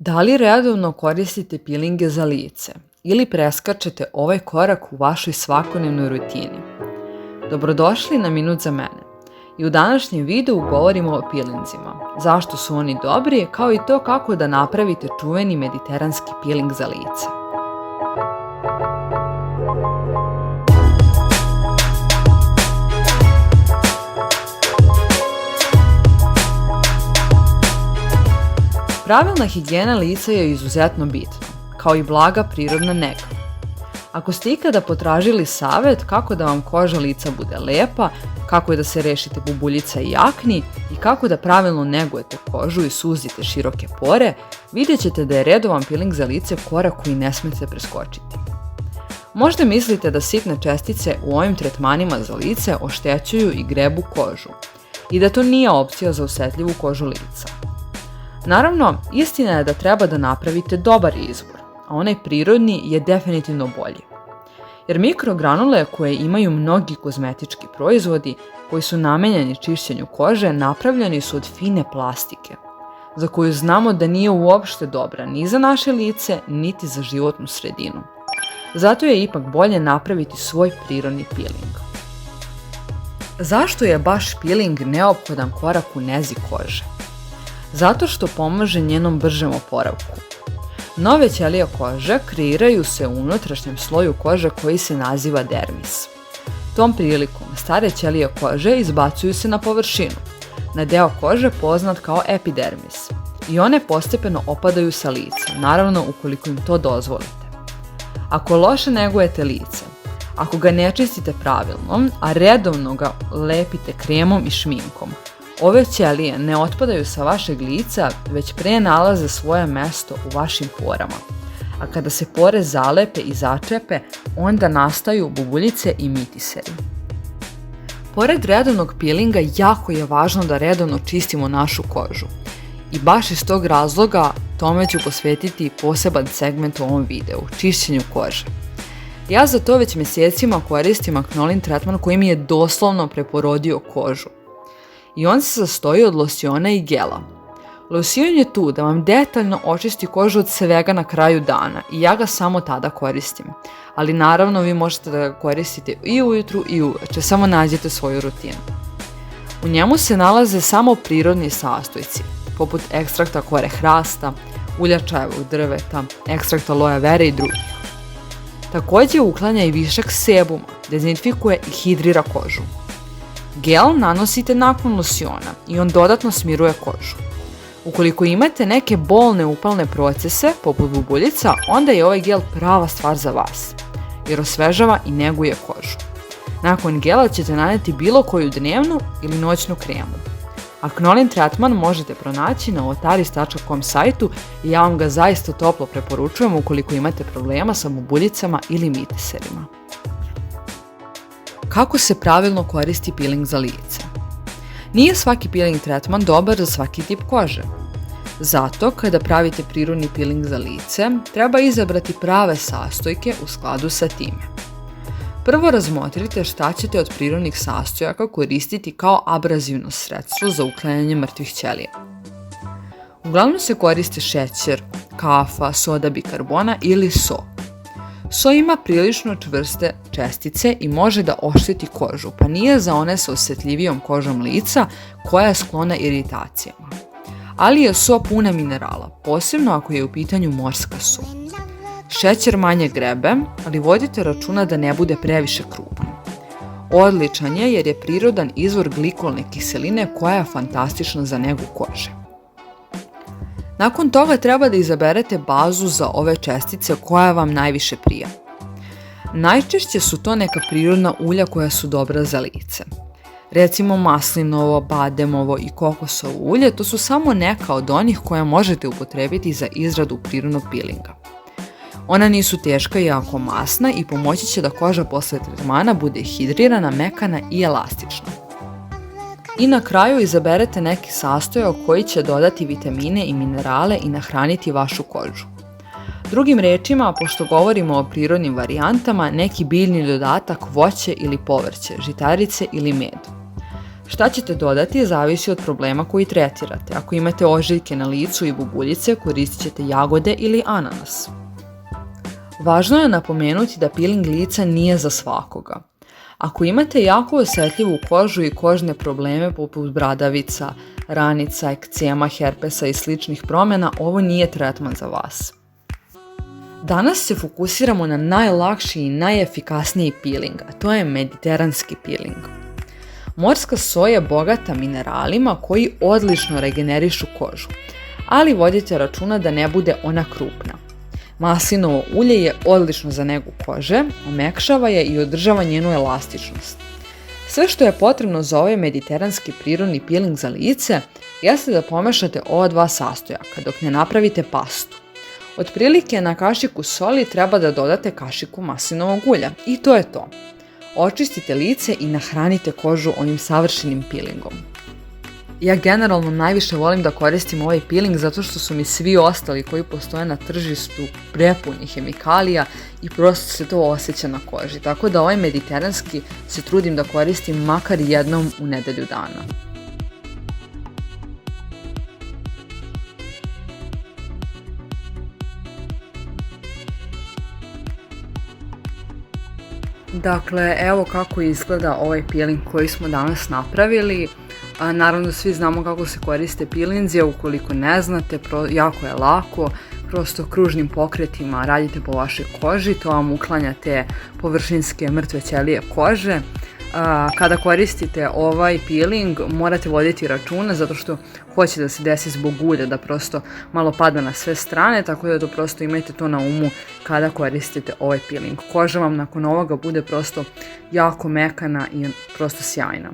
Da li redovno koristite pilinge za lice ili preskačete ovaj korak u vašoj svakodnevnoj rutini? Dobrodošli na Minut za mene. I u današnjem videu govorimo o pilinzima, zašto su oni dobri, kao i to kako da napravite čuveni mediteranski piling za lice. Pravilna higijena lica je izuzetno bitna, kao i blaga prirodna nega. Ako ste ikada potražili savjet kako da vam koža lica bude lepa, kako da se rešite bubuljica i akni i kako da pravilno negujete kožu i suzite široke pore, vidjet ćete da je redovan piling za lice korak koji ne smete preskočiti. Možda mislite da sitne čestice u ovim tretmanima za lice oštećuju i grebu kožu i da to nije opcija za osetljivu kožu lica. Naravno, istina je da treba da napravite dobar izbor, a onaj prirodni je definitivno bolji. Jer mikrogranule koje imaju mnogi kozmetički proizvodi koji su namenjeni čišćenju kože napravljeni su od fine plastike, za koju znamo da nije uopšte dobra ni za naše lice, niti za životnu sredinu. Zato je ipak bolje napraviti svoj prirodni piling. Zašto je baš piling neophodan korak u nezi kože? Zato što pomaže njenom bržem oporavku. Nove ćelije kože kreiraju se u unutrašnjem sloju kože koji se naziva dermis. Tom prilikom stare ćelije kože izbacuju se na površinu, na deo kože poznat kao epidermis, i one postepeno opadaju sa lica, naravno ukoliko im to dozvolite. Ako loše negujete lice, ako ga ne čistite pravilno, a redovno ga lepite kremom i šminkom, ove ćelije ne otpadaju sa vašeg lica, već pre nalaze svoje mesto u vašim porama. A kada se pore zalepe i začepe, onda nastaju bubuljice i mitiseri. Pored redovnog pilinga, jako je važno da redovno čistimo našu kožu. I baš iz tog razloga tome ću posvetiti poseban segment u ovom videu, čišćenju kože. Ja za to već mjesecima koristim Aknolin tretman koji mi je doslovno preporodio kožu. I on se sastoji od losiona i gela. Losion je tu da vam detaljno očisti kožu od svega na kraju dana i ja ga samo tada koristim. Ali naravno vi možete da ga koristite i ujutru i uveče, samo nađite svoju rutinu. U njemu se nalaze samo prirodni sastojci, poput ekstrakta kore hrasta, ulja čajevog drveta, ekstrakta loja vere i drugih. Također uklanja i višak sebuma, dezinfikuje i hidrira kožu. Gel nanosite nakon losiona i on dodatno smiruje kožu. Ukoliko imate neke bolne upalne procese, poput bubuljica, onda je ovaj gel prava stvar za vas, jer osvežava i neguje kožu. Nakon gela ćete naneti bilo koju dnevnu ili noćnu kremu. Aknolin tretman možete pronaći na otaris.com sajtu i ja vam ga zaista toplo preporučujem ukoliko imate problema sa bubuljicama ili mitiserima. Kako se pravilno koristi piling za lice? Nije svaki piling tretman dobar za svaki tip kože. Zato, kada pravite prirodni piling za lice, treba izabrati prave sastojke u skladu sa time. Prvo razmotrite šta ćete od prirodnih sastojaka koristiti kao abrazivno sredstvo za uklanjanje mrtvih ćelija. Uglavnom se koriste šećer, kafa, soda bikarbona ili so. So ima prilično čvrste čestice i može da ošteti kožu, pa nije za one sa osjetljivijom kožom lica koja je sklona iritacijama. Ali je so puna minerala, posebno ako je u pitanju morska so. Šećer manje grebe, ali vodite računa da ne bude previše krupan. Odličan je jer je prirodan izvor glikolne kiseline koja je fantastična za negu kože. Nakon toga treba da izaberete bazu za ove čestice koja vam najviše prija. Najčešće su to neka prirodna ulja koja su dobra za lice. Recimo maslinovo, bademovo i kokosovo ulje, to su samo neka od onih koja možete upotrebiti za izradu prirodnog pilinga. Ona nisu teška i jako masna i pomoći će da koža posle tretmana bude hidrirana, mekana i elastična. I na kraju izaberete neki sastojak koji će dodati vitamine i minerale i nahraniti vašu kožu. Drugim rečima, pošto govorimo o prirodnim varijantama, neki biljni dodatak, voće ili povrće, žitarice ili med. Šta ćete dodati zavisi od problema koji tretirate. Ako imate ožiljke na licu i bubuljice, koristit ćete jagode ili ananas. Važno je napomenuti da peeling lica nije za svakoga. Ako imate jako osjetljivu kožu i kožne probleme poput bradavica, ranica, ekcema, herpesa i sličnih promjena, ovo nije tretman za vas. Danas se fokusiramo na najlakši i najefikasniji peeling, a to je mediteranski peeling. Morska soja je bogata mineralima koji odlično regenerišu kožu, ali vodite računa da ne bude ona krupna. Maslinovo ulje je odlično za negu kože, omekšava je i održava njenu elastičnost. Sve što je potrebno za ovaj mediteranski prirodni peeling za lice jeste da pomešate ova dva sastojaka dok ne napravite pastu. Otprilike na kašiku soli treba da dodate kašiku maslinovog ulja i to je to. Očistite lice i nahranite kožu ovim savršenim peelingom. Ja generalno najviše volim da koristim ovaj peeling zato što su mi svi ostali koji postoje na tržištu prepuni hemikalija i prosto se to osjeća na koži. Tako da ovaj mediteranski se trudim da koristim makar jednom u nedelju dana. Dakle, evo kako izgleda ovaj peeling koji smo danas napravili. Naravno svi znamo kako se koriste peelinzi, a ukoliko ne znate, jako je lako, prosto kružnim pokretima radite po vašoj koži, to vam uklanja te površinske mrtve ćelije kože. Kada koristite ovaj peeling morate voditi računa zato što hoće da se desi zbog ulja da prosto malo pada na sve strane, tako da to prosto imajte to na umu kada koristite ovaj peeling. Koža vam nakon ovoga bude prosto jako mekana i prosto sjajna.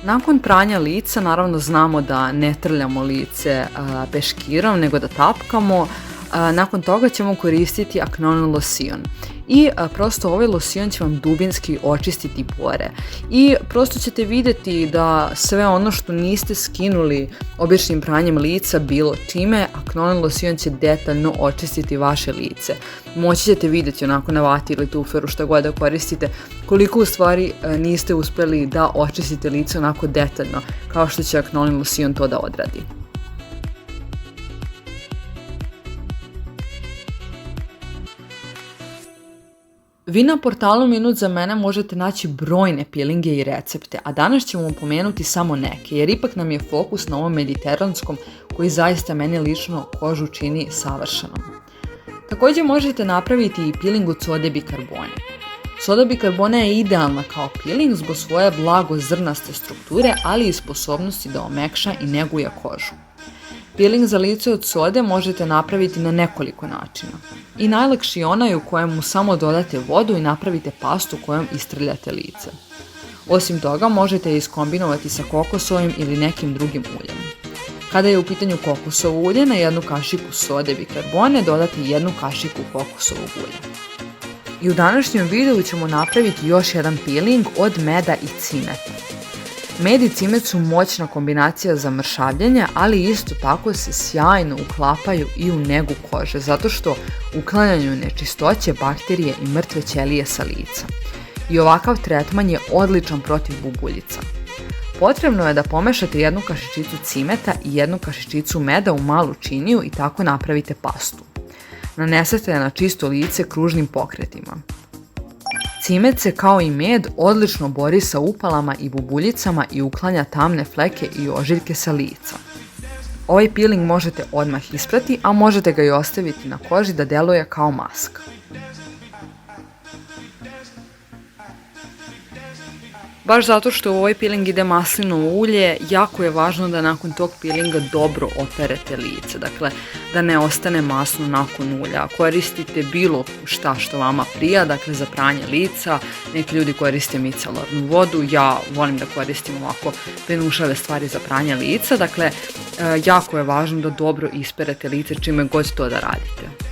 Nakon pranja lica naravno znamo da ne trljamo lice peškirom nego da tapkamo. Nakon toga ćemo koristiti Acnone losion i prosto ovaj losion će vam dubinski očistiti pore i prosto ćete vidjeti da sve ono što niste skinuli običnim pranjem lica bilo čime, Acnone losion će detaljno očistiti vaše lice. Moći ćete vidjeti onako na vati ili tuferu šta god da koristite koliko u stvari niste uspjeli da očistite lice onako detaljno kao što će Acnone losion to da odradi. Vi na portalu Minut za mene možete naći brojne peelinge i recepte, a danas ćemo pomenuti samo neke, jer ipak nam je fokus na ovom mediteranskom koji zaista meni lično kožu čini savršenom. Također možete napraviti i peeling od sode bikarbone. Soda bikarbone je idealna kao peeling zbog svoje blago zrnaste strukture, ali i sposobnosti da omekša i neguje kožu. Peeling za lice od sode možete napraviti na nekoliko načina. I najlakši je onaj u kojemu samo dodate vodu i napravite pastu kojom istrljate lice. Osim toga možete je iskombinovati sa kokosovim ili nekim drugim uljem. Kada je u pitanju kokosovo ulje, na jednu kašiku sode bikarbone dodate jednu kašiku kokosovog ulja. I u današnjem videu ćemo napraviti još jedan peeling od meda i cimeta. Med i cimet su moćna kombinacija za mršavljenje, ali isto tako se sjajno uklapaju i u negu kože, zato što uklanjaju nečistoće, bakterije i mrtve ćelije sa lica. I ovakav tretman je odličan protiv bubuljica. Potrebno je da pomešate jednu kašičicu cimeta i jednu kašičicu meda u malu činiju i tako napravite pastu. Nanesete je na čisto lice kružnim pokretima. Cimet se kao i med odlično bori sa upalama i bubuljicama i uklanja tamne fleke i ožiljke sa lica. Ovaj peeling možete odmah isprati, a možete ga i ostaviti na koži da deluje kao maska. Baš zato što u ovaj peeling ide maslinovo ulje, jako je važno da nakon tog peelinga dobro operete lice, dakle da ne ostane masno nakon ulja. Koristite bilo šta što vama prija, dakle za pranje lica, neki ljudi koriste micelarnu vodu, ja volim da koristim ovako penušave stvari za pranje lica, dakle jako je važno da dobro isperete lice čime god to da radite.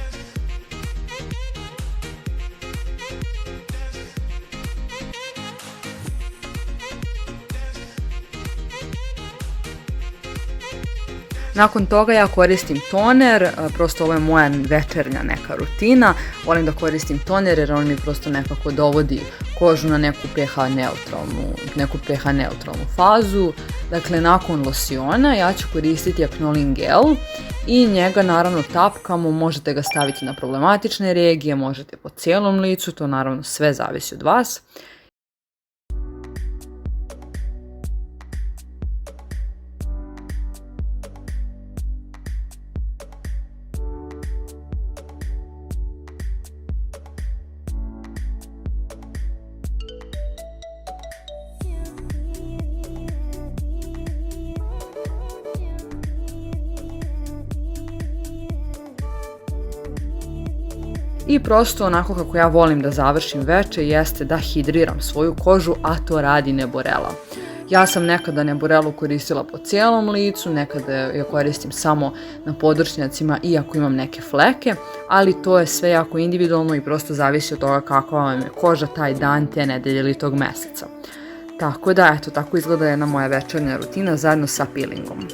Nakon toga ja koristim toner, prosto ovo je moja večernja neka rutina, volim da koristim toner jer on mi prosto nekako dovodi kožu na neku pH neutralnu fazu. Dakle, nakon losiona ja ću koristiti Aknolin gel i njega naravno tapkamo, možete ga staviti na problematične regije, možete po cijelom licu, to naravno sve zavisi od vas. I prosto onako kako ja volim da završim večer jeste da hidriram svoju kožu, a to radi Neborela. Ja sam nekada Neborelu koristila po cijelom licu, nekada je koristim samo na podršnjacima iako imam neke fleke, ali to je sve jako individualno i prosto zavisi od toga kakva vam je koža taj dan, te nedelje ili tog meseca. Tako da, eto, tako izgleda jedna moja večernja rutina zajedno sa peelingom.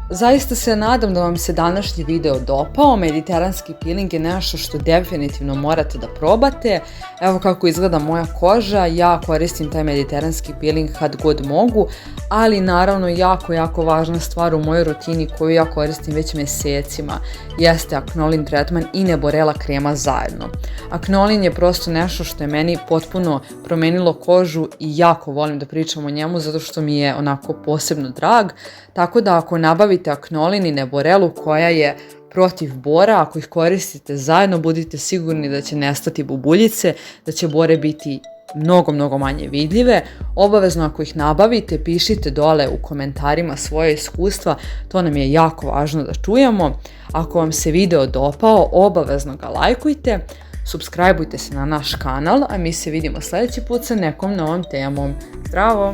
Zaista se nadam da vam se današnji video dopao. Mediteranski peeling je nešto što definitivno morate da probate. Evo kako izgleda moja koža. Ja koristim taj mediteranski peeling kad god mogu, ali naravno jako važna stvar u mojoj rutini koju ja koristim već mjesecima jeste Aknolin tretman i Neborela krema zajedno. Aknolin je prosto nešto što je meni potpuno promenilo kožu i jako volim da pričam o njemu zato što mi je onako posebno drag. Tako da ako nabavite Aknolin i Neborelu koja je protiv bora, ako ih koristite zajedno, budite sigurni da će nestati bubuljice, da će bore biti mnogo manje vidljive. Obavezno ako ih nabavite, pišite dole u komentarima svoje iskustva, to nam je jako važno da čujemo. Ako vam se video dopao, obavezno ga lajkujte, supscribeujte se na naš kanal, a mi se vidimo sljedeći put sa nekom novom temom. Zdravo!